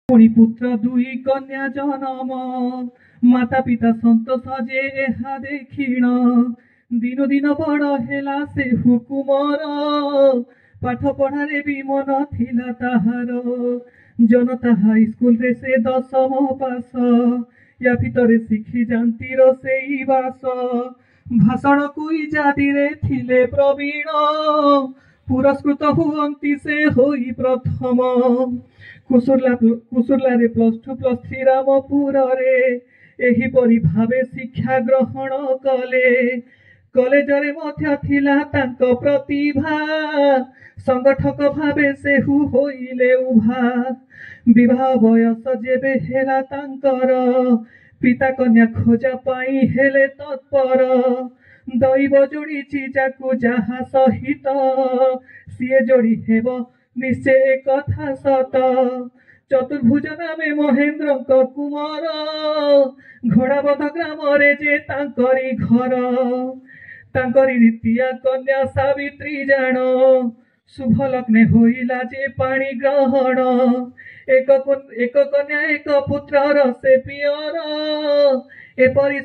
पुणी पुत्र दुई कन्या जनम माता पिता सन्तोष जे एहा देखिण दिन दिन बड़ हेला से हुकुमर पाठ पढ़ारे भी मन थिला ताहार जनता हाई स्कूल रे से दशम पास या भितरे शिखी जानती रोसेई बास भाषण को इजादी रे थिले प्रवीण पुरस्कृत हुअन्ति से होई प्रथम कुसुरला रे +2 +3 रामपुर रे एहीपरि भावे शिक्षा ग्रहण कले कॉलेज रे मध्य थिला तांको प्रतिभा संगठक भावे से होइले उभा विवाह बयस जेबे हेला तांकर पिता कन्या खोजा पाई हेले तत्पर दैव जोड़ी जाकू जहा सहित सीए जोड़ी हेब निश्चय कथा सत चतुर्भुज नामे महेन्द्र कुमार घोड़ाबध ग्राम रे जे तांकरी घर तांकरी रीतिया कन्या सावित्री जान शुभ लग्ने होइला जे पाणी ग्रहण एक कन्या एक पुत्र से पियर एपरि